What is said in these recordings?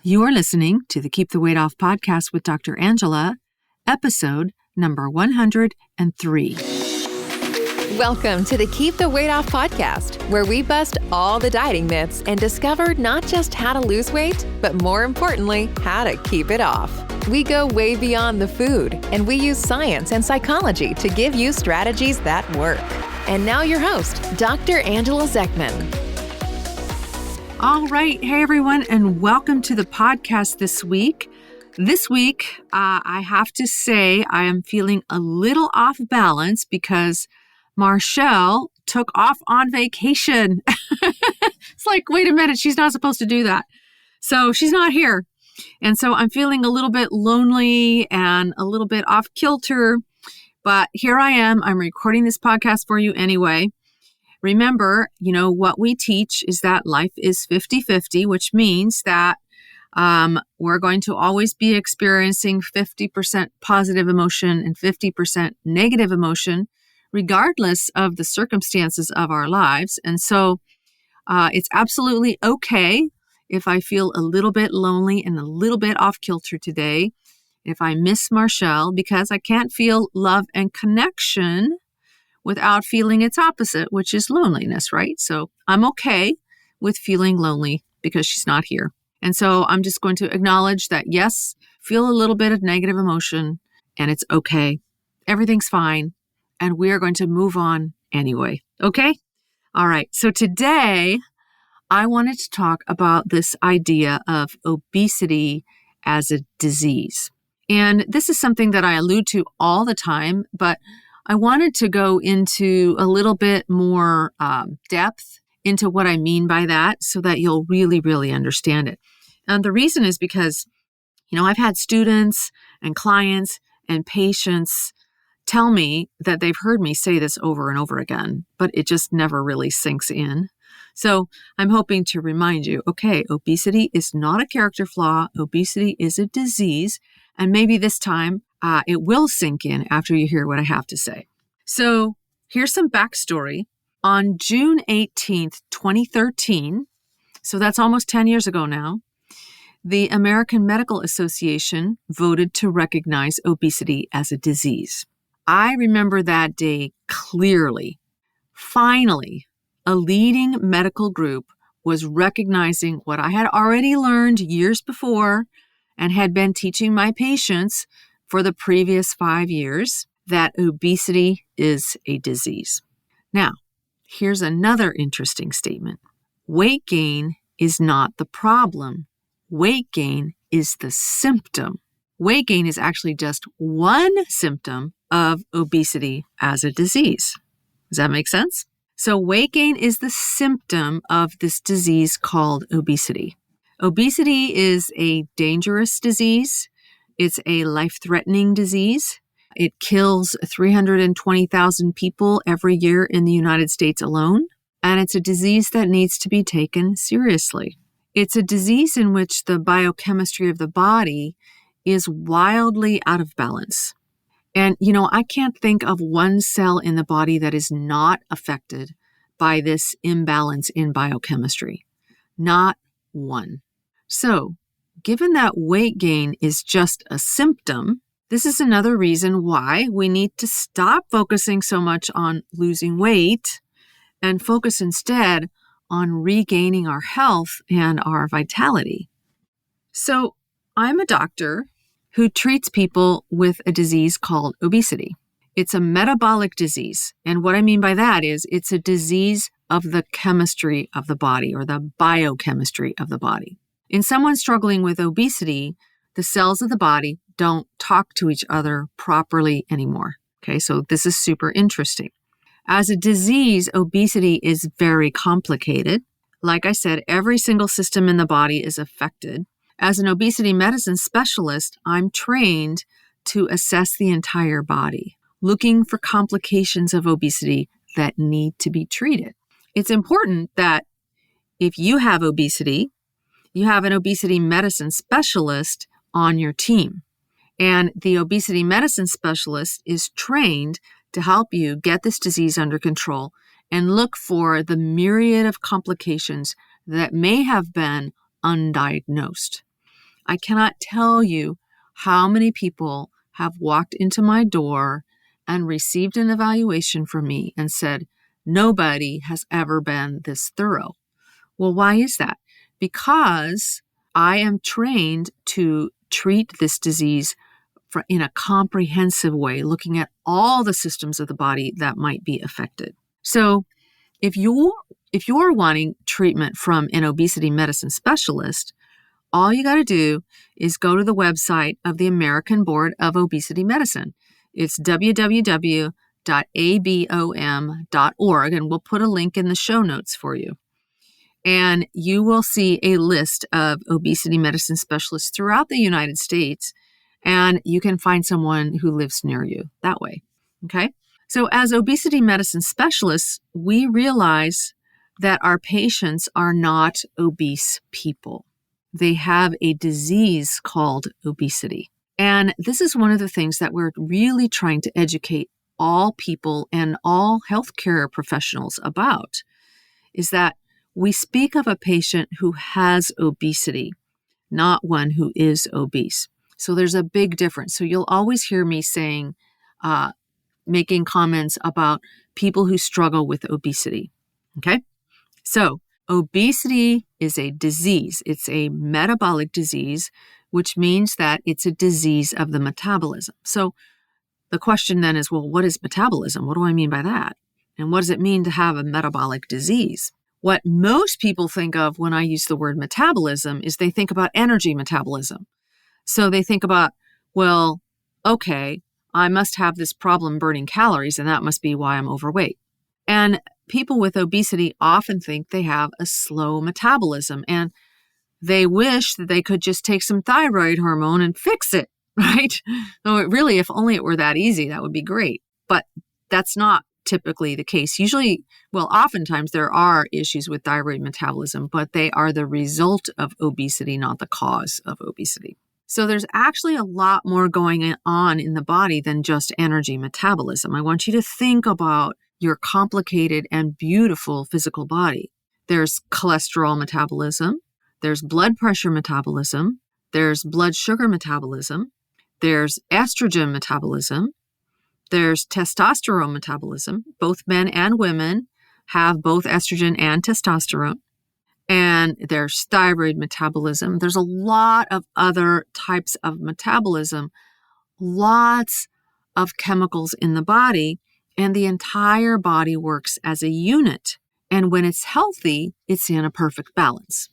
You're listening to the Keep the Weight Off podcast with Dr. Angela, episode number 103. Welcome to the Keep the Weight Off podcast, where we bust all the dieting myths and discover not just how to lose weight, but more importantly, how to keep it off. We go way beyond the food, and we use science and psychology to give you strategies that work. And now your host, Dr. Angela Zechmann. All right. Hey, everyone, and welcome to the podcast this week. This week, I have to say I am feeling a little off balance because Marshall took off on vacation. It's like, wait a minute, she's not supposed to do that. So she's not here. And so I'm feeling a little bit lonely and a little bit off kilter. But here I am. I'm recording this podcast for you anyway. Remember, what we teach is that life is 50-50, which means that we're going to always be experiencing 50% positive emotion and 50% negative emotion, regardless of the circumstances of our lives. And so it's absolutely okay if I feel a little bit lonely and a little bit off kilter today, if I miss Marshall, because I can't feel love and connection without feeling its opposite, which is loneliness, right? So I'm okay with feeling lonely because she's not here. And so I'm just going to acknowledge that, yes, feel a little bit of negative emotion, and it's okay. Everything's fine, and we are going to move on anyway, okay? All right, so today I wanted to talk about this idea of obesity as a disease. And this is something that I allude to all the time, but I wanted to go into a little bit more depth into what I mean by that so that you'll really, really understand it. And the reason is because, I've had students and clients and patients tell me that they've heard me say this over and over again, but it just never really sinks in. So I'm hoping to remind you, okay, obesity is not a character flaw. Obesity is a disease. And maybe this time it will sink in after you hear what I have to say. So here's some backstory. On June 18th, 2013, so that's almost 10 years ago now, the American Medical Association voted to recognize obesity as a disease. I remember that day clearly. Finally, a leading medical group was recognizing what I had already learned years before and had been teaching my patients for the previous 5 years, that obesity is a disease. Now, here's another interesting statement. Weight gain is not the problem. Weight gain is the symptom. Weight gain is actually just one symptom of obesity as a disease. Does that make sense? So weight gain is the symptom of this disease called obesity. Obesity is a dangerous disease. It's a life-threatening disease. It kills 320,000 people every year in the United States alone. And it's a disease that needs to be taken seriously. It's a disease in which the biochemistry of the body is wildly out of balance. And, I can't think of one cell in the body that is not affected by this imbalance in biochemistry. Not one. So, given that weight gain is just a symptom, this is another reason why we need to stop focusing so much on losing weight and focus instead on regaining our health and our vitality. So, I'm a doctor who treats people with a disease called obesity. It's a metabolic disease. And what I mean by that is it's a disease of the chemistry of the body or the biochemistry of the body. In someone struggling with obesity, the cells of the body don't talk to each other properly anymore. Okay, so this is super interesting. As a disease, obesity is very complicated. Like I said, every single system in the body is affected. As an obesity medicine specialist, I'm trained to assess the entire body, looking for complications of obesity that need to be treated. It's important that if you have obesity, you have an obesity medicine specialist on your team. And the obesity medicine specialist is trained to help you get this disease under control and look for the myriad of complications that may have been undiagnosed. I cannot tell you how many people have walked into my door and received an evaluation from me and said, nobody has ever been this thorough. Well, why is that? Because I am trained to treat this disease in a comprehensive way, looking at all the systems of the body that might be affected. So if you're wanting treatment from an obesity medicine specialist, all you got to do is go to the website of the American Board of Obesity Medicine. It's www.abom.org, and we'll put a link in the show notes for you. And you will see a list of obesity medicine specialists throughout the United States, and you can find someone who lives near you that way. Okay? So as obesity medicine specialists, we realize that our patients are not obese people. They have a disease called obesity. And this is one of the things that we're really trying to educate all people and all healthcare professionals about, is that we speak of a patient who has obesity, not one who is obese. So there's a big difference. So you'll always hear me saying, making comments about people who struggle with obesity. Okay? So obesity is a disease. It's a metabolic disease, which means that it's a disease of the metabolism. So the question then is, well, what is metabolism? What do I mean by that? And what does it mean to have a metabolic disease? What most people think of when I use the word metabolism is they think about energy metabolism. So they think about, well, okay, I must have this problem burning calories, and that must be why I'm overweight. And people with obesity often think they have a slow metabolism, and they wish that they could just take some thyroid hormone and fix it, right? So really, if only it were that easy, that would be great. But that's not typically the case. Oftentimes there are issues with thyroid metabolism, but they are the result of obesity, not the cause of obesity. So there's actually a lot more going on in the body than just energy metabolism. I want you to think about your complicated and beautiful physical body. There's cholesterol metabolism, there's blood pressure metabolism, there's blood sugar metabolism, there's estrogen metabolism, there's testosterone metabolism. Both men and women have both estrogen and testosterone. And there's thyroid metabolism. There's a lot of other types of metabolism, lots of chemicals in the body, and the entire body works as a unit. And when it's healthy, it's in a perfect balance.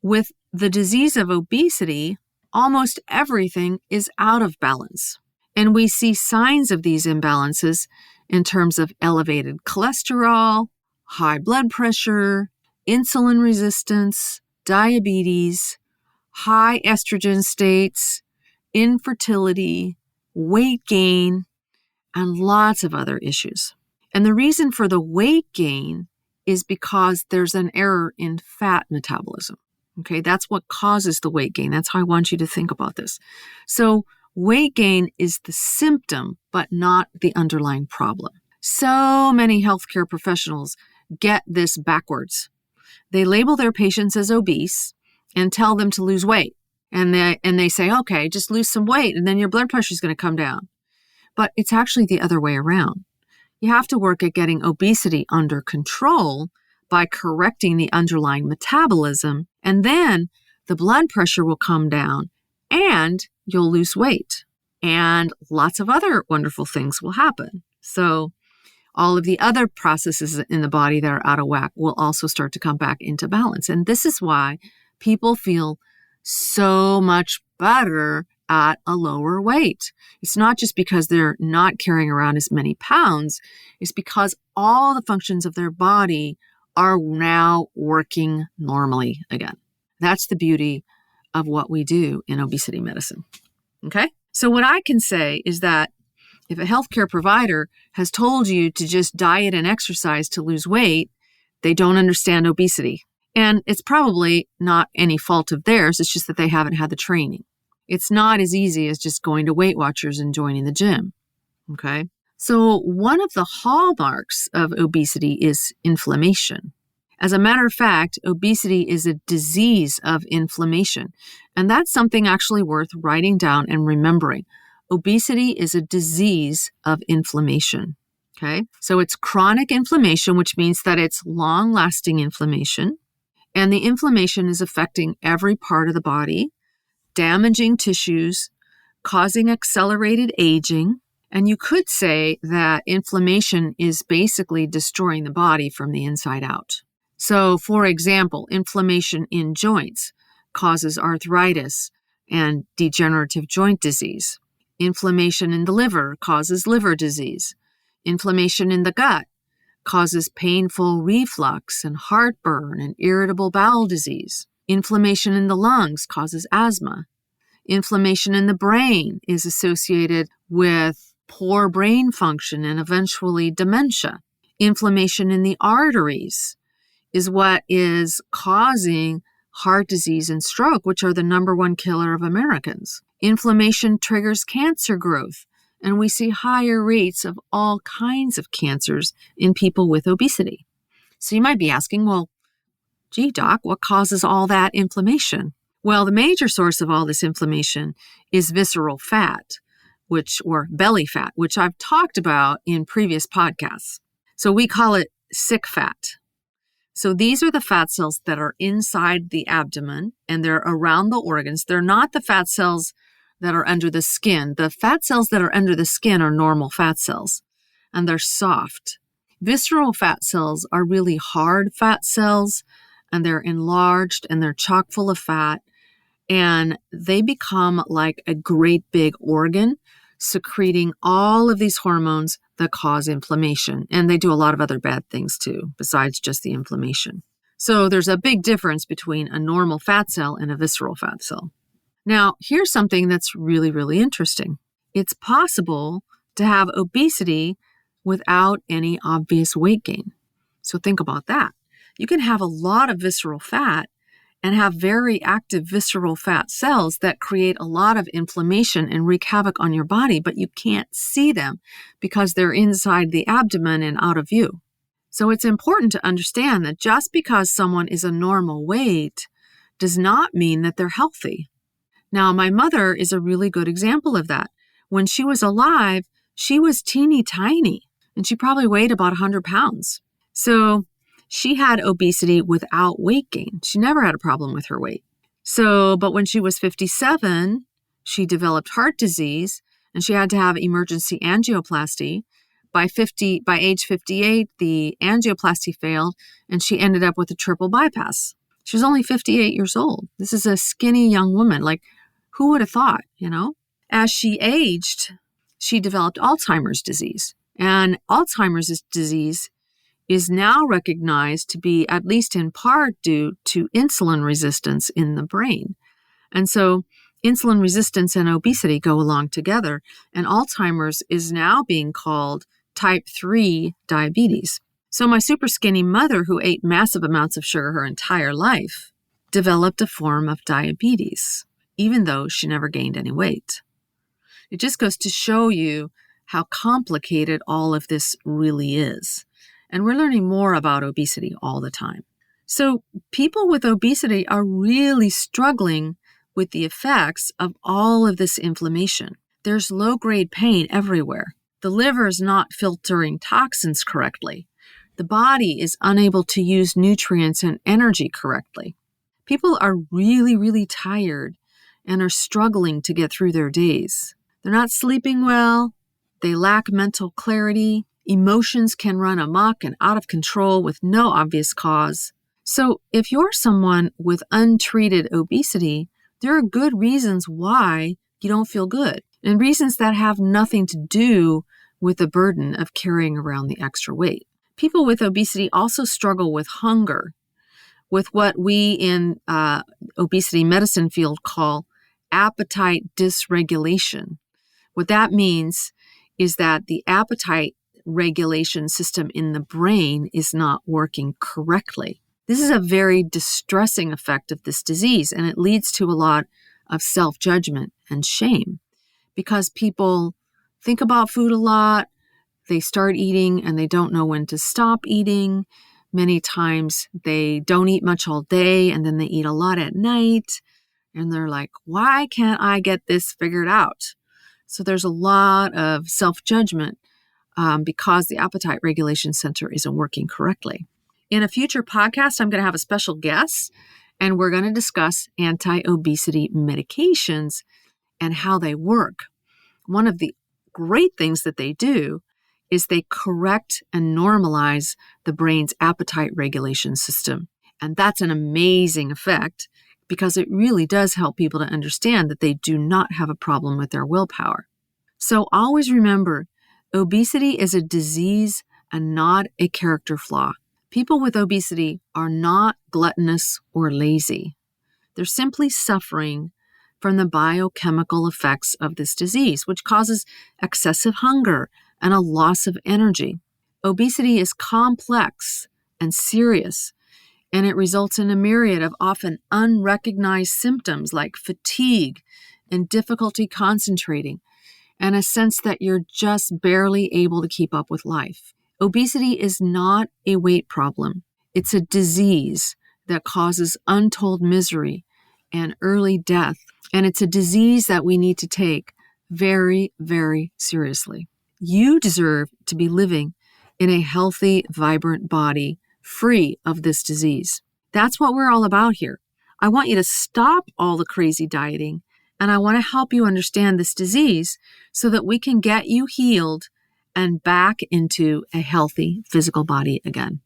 With the disease of obesity, almost everything is out of balance. And we see signs of these imbalances in terms of elevated cholesterol, high blood pressure, insulin resistance, diabetes, high estrogen states, infertility, weight gain, and lots of other issues. And the reason for the weight gain is because there's an error in fat metabolism. Okay, that's what causes the weight gain. That's how I want you to think about this. So weight gain is the symptom, but not the underlying problem. So many healthcare professionals get this backwards. They label their patients as obese and tell them to lose weight. And they say, okay, just lose some weight and then your blood pressure is going to come down. But it's actually the other way around. You have to work at getting obesity under control by correcting the underlying metabolism, and then the blood pressure will come down and you'll lose weight. And lots of other wonderful things will happen. So all of the other processes in the body that are out of whack will also start to come back into balance. And this is why people feel so much better at a lower weight. It's not just because they're not carrying around as many pounds. It's because all the functions of their body are now working normally again. That's the beauty of what we do in obesity medicine. Okay? So what I can say is that if a healthcare provider has told you to just diet and exercise to lose weight, they don't understand obesity. And it's probably not any fault of theirs. It's just that they haven't had the training. It's not as easy as just going to Weight Watchers and joining the gym. Okay? So one of the hallmarks of obesity is inflammation. As a matter of fact, obesity is a disease of inflammation. And that's something actually worth writing down and remembering. Obesity is a disease of inflammation. Okay? So it's chronic inflammation, which means that it's long-lasting inflammation. And the inflammation is affecting every part of the body, damaging tissues, causing accelerated aging. And you could say that inflammation is basically destroying the body from the inside out. So, for example, inflammation in joints causes arthritis and degenerative joint disease. Inflammation in the liver causes liver disease. Inflammation in the gut causes painful reflux and heartburn and irritable bowel disease. Inflammation in the lungs causes asthma. Inflammation in the brain is associated with poor brain function and eventually dementia. Inflammation in the arteries is what is causing heart disease and stroke, which are the number one killer of Americans. Inflammation triggers cancer growth, and we see higher rates of all kinds of cancers in people with obesity. So you might be asking, well, gee, doc, what causes all that inflammation? Well, the major source of all this inflammation is visceral fat, or belly fat, which I've talked about in previous podcasts. So we call it sick fat. So these are the fat cells that are inside the abdomen and they're around the organs. They're not the fat cells that are under the skin. The fat cells that are under the skin are normal fat cells and they're soft. Visceral fat cells are really hard fat cells and they're enlarged and they're chock full of fat and they become like a great big organ secreting all of these hormones that cause inflammation. And they do a lot of other bad things too, besides just the inflammation. So there's a big difference between a normal fat cell and a visceral fat cell. Now, here's something that's really, really interesting. It's possible to have obesity without any obvious weight gain. So think about that. You can have a lot of visceral fat and have very active visceral fat cells that create a lot of inflammation and wreak havoc on your body, but you can't see them because they're inside the abdomen and out of view. So it's important to understand that just because someone is a normal weight does not mean that they're healthy. Now, my mother is a really good example of that. When she was alive, she was teeny tiny, and she probably weighed about 100 pounds. So she had obesity without weight gain. She never had a problem with her weight. But when she was 57, she developed heart disease and she had to have emergency angioplasty. By age 58, the angioplasty failed and she ended up with a triple bypass. She was only 58 years old. This is a skinny young woman. Like, who would have thought, As she aged, she developed Alzheimer's disease. And Alzheimer's disease is now recognized to be, at least in part, due to insulin resistance in the brain. And so insulin resistance and obesity go along together, and Alzheimer's is now being called type 3 diabetes. So my super skinny mother, who ate massive amounts of sugar her entire life, developed a form of diabetes, even though she never gained any weight. It just goes to show you how complicated all of this really is. And we're learning more about obesity all the time. So people with obesity are really struggling with the effects of all of this inflammation. There's low-grade pain everywhere. The liver is not filtering toxins correctly. The body is unable to use nutrients and energy correctly. People are really, really tired and are struggling to get through their days. They're not sleeping well. They lack mental clarity. Emotions can run amok and out of control with no obvious cause. So if you're someone with untreated obesity, there are good reasons why you don't feel good, and reasons that have nothing to do with the burden of carrying around the extra weight. People with obesity also struggle with hunger, with what we in obesity medicine field call appetite dysregulation. What that means is that the appetite regulation system in the brain is not working correctly. This is a very distressing effect of this disease, and it leads to a lot of self-judgment and shame because people think about food a lot, they start eating and they don't know when to stop eating. Many times they don't eat much all day and then they eat a lot at night. And they're like, why can't I get this figured out? So there's a lot of self-judgment because the appetite regulation center isn't working correctly. In a future podcast, I'm going to have a special guest, and we're going to discuss anti-obesity medications and how they work. One of the great things that they do is they correct and normalize the brain's appetite regulation system. And that's an amazing effect because it really does help people to understand that they do not have a problem with their willpower. So always remember, obesity is a disease and not a character flaw. People with obesity are not gluttonous or lazy. They're simply suffering from the biochemical effects of this disease, which causes excessive hunger and a loss of energy. Obesity is complex and serious, and it results in a myriad of often unrecognized symptoms like fatigue and difficulty concentrating, and a sense that you're just barely able to keep up with life. Obesity is not a weight problem. It's a disease that causes untold misery and early death, and it's a disease that we need to take very, very seriously. You deserve to be living in a healthy, vibrant body free of this disease. That's what we're all about here. I want you to stop all the crazy dieting, and I want to help you understand this disease so that we can get you healed and back into a healthy physical body again.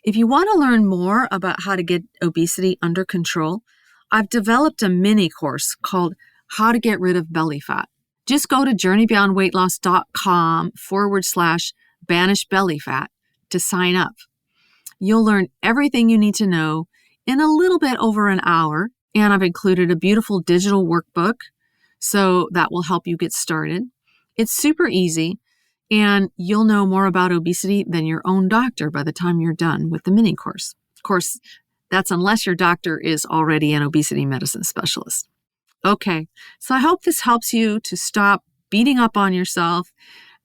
If you want to learn more about how to get obesity under control, I've developed a mini course called How to Get Rid of Belly Fat. Just go to journeybeyondweightloss.com/banish belly fat to sign up. You'll learn everything you need to know in a little bit over an hour, and I've included a beautiful digital workbook, so that will help you get started. It's super easy, and you'll know more about obesity than your own doctor by the time you're done with the mini course. Of course, that's unless your doctor is already an obesity medicine specialist. Okay, so I hope this helps you to stop beating up on yourself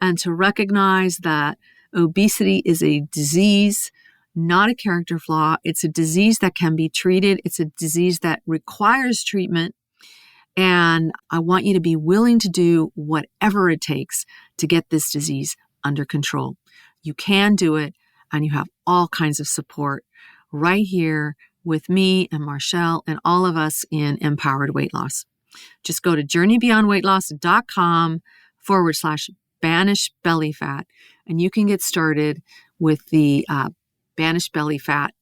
and to recognize that obesity is a disease, not a character flaw. It's a disease that can be treated. It's a disease that requires treatment. And I want you to be willing to do whatever it takes to get this disease under control. You can do it, and you have all kinds of support right here with me and Marshall and all of us in Empowered Weight Loss. Just go to journeybeyondweightloss.com/banish belly fat, and you can get started with the Banish Belly Fat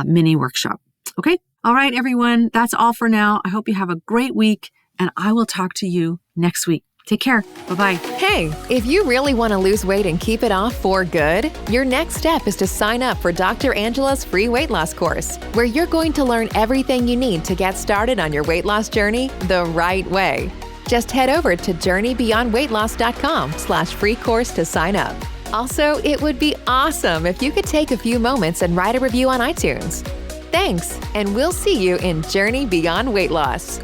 mini workshop. Okay? All right, everyone. That's all for now. I hope you have a great week, and I will talk to you next week. Take care. Bye-bye. Hey, if you really want to lose weight and keep it off for good, your next step is to sign up for Dr. Angela's free weight loss course, where you're going to learn everything you need to get started on your weight loss journey the right way. Just head over to journeybeyondweightloss.com/free course to sign up. Also, it would be awesome if you could take a few moments and write a review on iTunes. Thanks, and we'll see you in Journey Beyond Weight Loss.